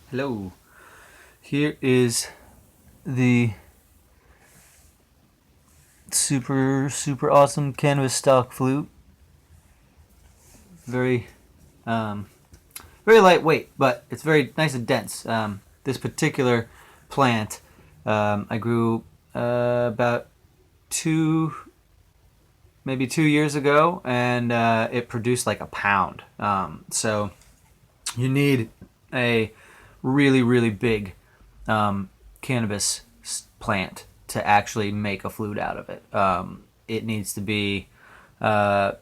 Hello. Here is the super awesome Cannabis stalk flute. Very um, very lightweight, but it's very nice and dense. This particular plant I grew about two maybe 2 years ago, and it produced like a pound. So you need a really big cannabis plant to actually make a flute out of it. It needs to be uh,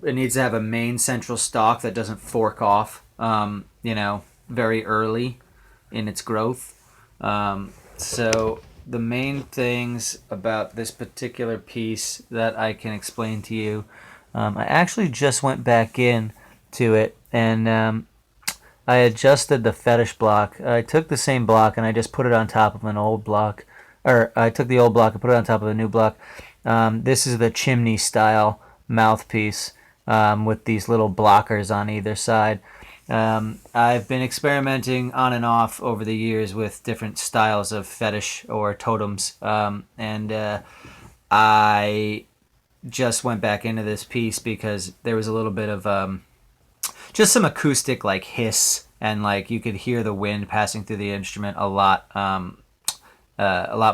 it needs to have a main central stalk that doesn't fork off, very early in its growth. So the main things about this particular piece that I can explain to you, I actually just went back in to it, and I adjusted the fetish block. I took the same block and I just put it on top of an old block. Or I took the old block and put it on top of a new block. This is the chimney style mouthpiece with these little blockers on either side. I've been experimenting on and off over the years with different styles of fetish or totems. And I just went back into this piece because there was a little bit of just some acoustic like hiss, and like you could hear the wind passing through the instrument a lot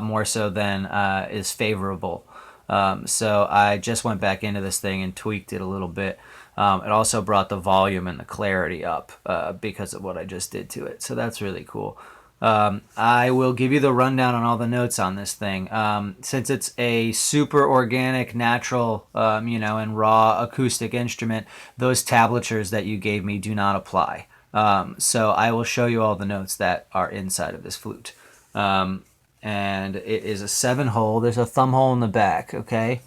more so than is favorable. So I just went back into this thing and tweaked it a little bit. It also brought the volume and the clarity up because of what I just did to it. So that's really cool. I will give you the rundown on all the notes on this thing. Since it's a super organic, natural, and raw acoustic instrument, those tablatures that you gave me do not apply. So I will show you all the notes that are inside of this flute. And it is a 7-hole. There's a thumb hole in the back, okay?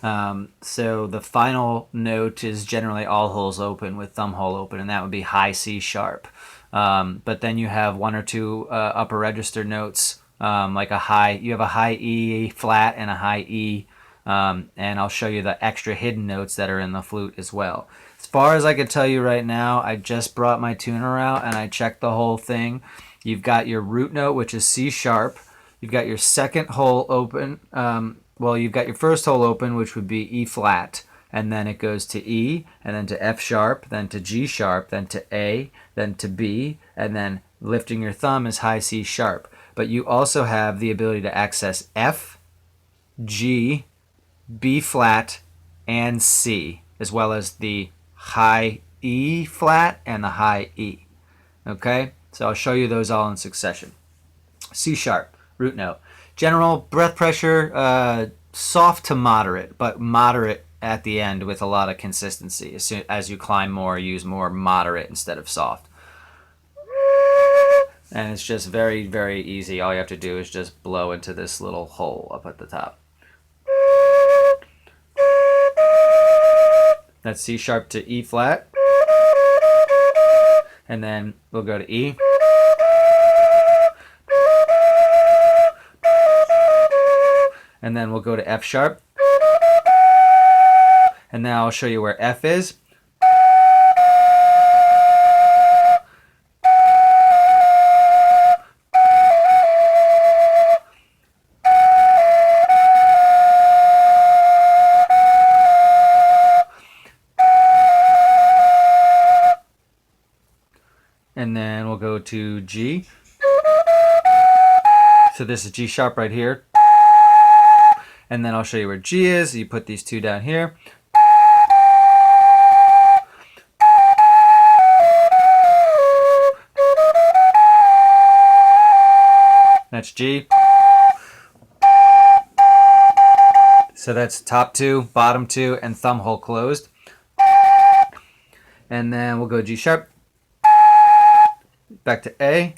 So the final note is generally all holes open with thumb hole open, and that would be high C sharp. But then you have one or two upper register notes, like you have a high E flat and a high E, and I'll show you the extra hidden notes that are in the flute as well. As far as I can tell you right now, I just brought my tuner out and I checked the whole thing. You've got your root note, which is C sharp. You've got your second hole open. You've got your first hole open, which would be E flat, and then it goes to E, and then to F sharp, then to G sharp, then to A, then to B, and then lifting your thumb is high C sharp. But you also have the ability to access F, G, B flat, and C, as well as the high E flat and the high E. Okay? So I'll show you those all in succession. C sharp, root note. General breath pressure, soft to moderate, but moderate at the end with a lot of consistency. As you climb more, use more moderate instead of soft. And it's just very easy. All you have to do is just blow into this little hole up at the top. That's C sharp to E flat. And then we'll go to E. And then we'll go to F sharp. And now I'll show you where F is. And then we'll go to G. So this is G sharp right here. And then I'll show you where G is. You put these two down here. That's G. So that's top two, bottom two, and thumb hole closed. And then we'll go G sharp. Back to A.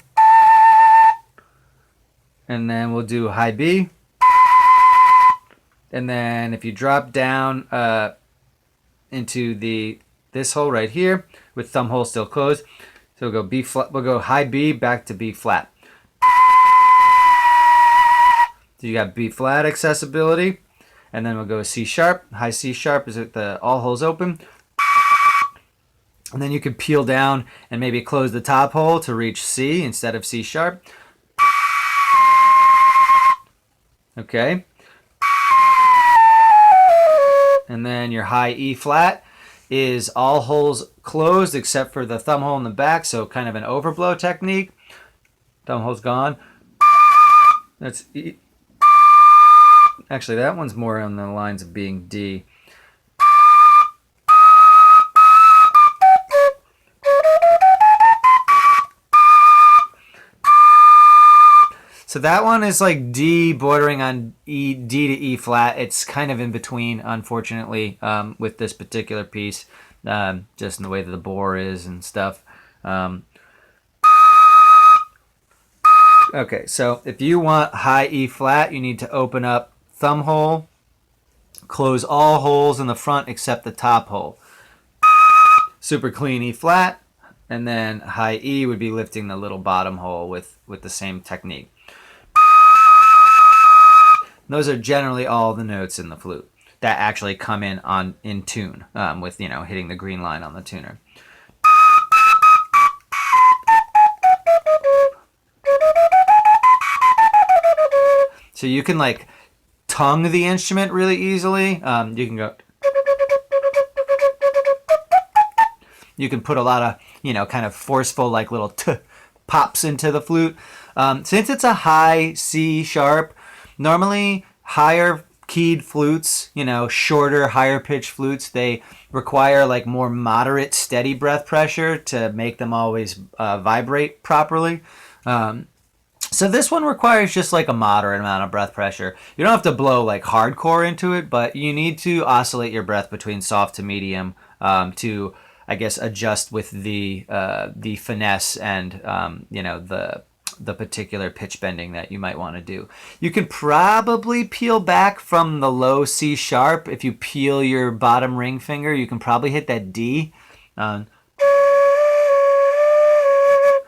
And then we'll do high B. And then if you drop down into this hole right here with thumb hole still closed, so we'll go B flat. We'll go high B back to B flat. So you got B flat accessibility, and then we'll go C sharp. High C sharp is with the all holes open. And then you could peel down and maybe close the top hole to reach C instead of C sharp. Okay. And then your high E flat is all holes closed except for the thumb hole in the back, so kind of an overblow technique. Thumb hole's gone. That's E. Actually, that one's more on the lines of being D. So that one is like D bordering on E, D to E flat. It's kind of in between, unfortunately, with this particular piece, just in the way that the bore is and stuff. Okay, so if you want high E flat, you need to open up thumb hole, close all holes in the front except the top hole. Super clean E flat, and then high E would be lifting the little bottom hole with the same technique. Those are generally all the notes in the flute that actually come in tune with hitting the green line on the tuner. So you can like tongue the instrument really easily. You can go. You can put a lot of kind of forceful like little t pops into the flute. Since it's a high C sharp. Normally, higher keyed flutes, shorter, higher pitched flutes, they require like more moderate, steady breath pressure to make them always vibrate properly. So this one requires just like a moderate amount of breath pressure. You don't have to blow like hardcore into it, but you need to oscillate your breath between soft to medium to, I guess, adjust with the finesse and the particular pitch bending that you might want to do. You could probably peel back from the low C sharp. If you peel your bottom ring finger, you can probably hit that D.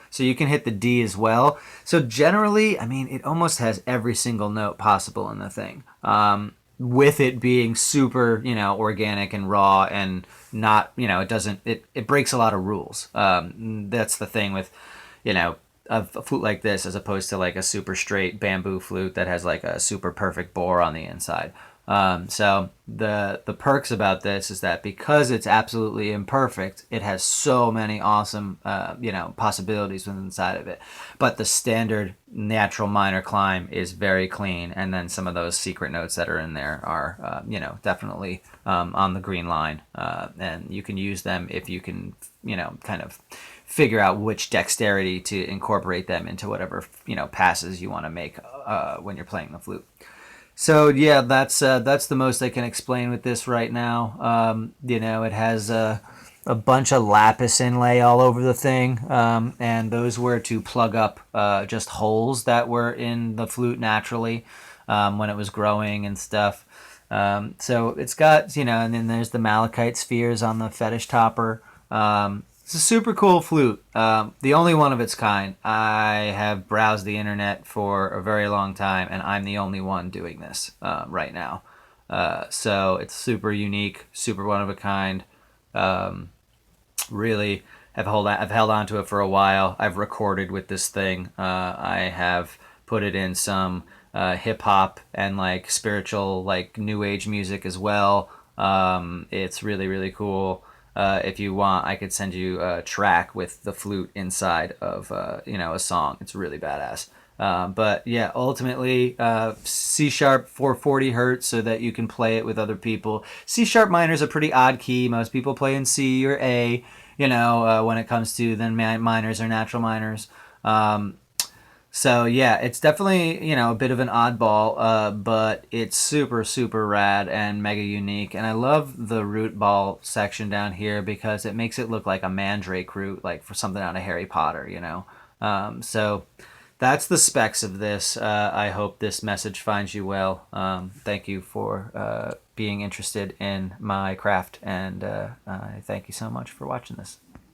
So you can hit the D as well. So generally, I mean, it almost has every single note possible in the thing. With it being super, organic and raw and not, it breaks a lot of rules. That's the thing with, a flute like this as opposed to like a super straight bamboo flute that has like a super perfect bore on the inside. So the perks about this is that because it's absolutely imperfect, it has so many awesome possibilities within inside of it. But the standard natural minor climb is very clean, and then some of those secret notes that are in there are definitely on the green line, and you can use them if you can kind of figure out which dexterity to incorporate them into whatever passes you want to make when you're playing the flute. So yeah, that's the most I can explain with this right now. It has a bunch of lapis inlay all over the thing, and those were to plug up just holes that were in the flute naturally when it was growing and stuff. So it's got and then there's the malachite spheres on the fetish topper. It's a super cool flute. The only one of its kind. I have browsed the internet for a very long time, and I'm the only one doing this right now. So it's super unique, super one of a kind. Really, I've held on to it for a while. I've recorded with this thing. I have put it in some hip hop and like spiritual, like new age music as well. It's really, really cool. If you want, I could send you a track with the flute inside of a song. It's really badass. But yeah, ultimately C sharp 440 hertz so that you can play it with other people. C sharp minor is a pretty odd key. Most people play in C or A. When it comes to then minors or natural minors. So yeah, it's definitely a bit of an oddball, but it's super super rad and mega unique. And I love the root ball section down here because it makes it look like a mandrake root, like for something out of Harry Potter. So that's the specs of this. I hope this message finds you well. Thank you for being interested in my craft, and I thank you so much for watching this.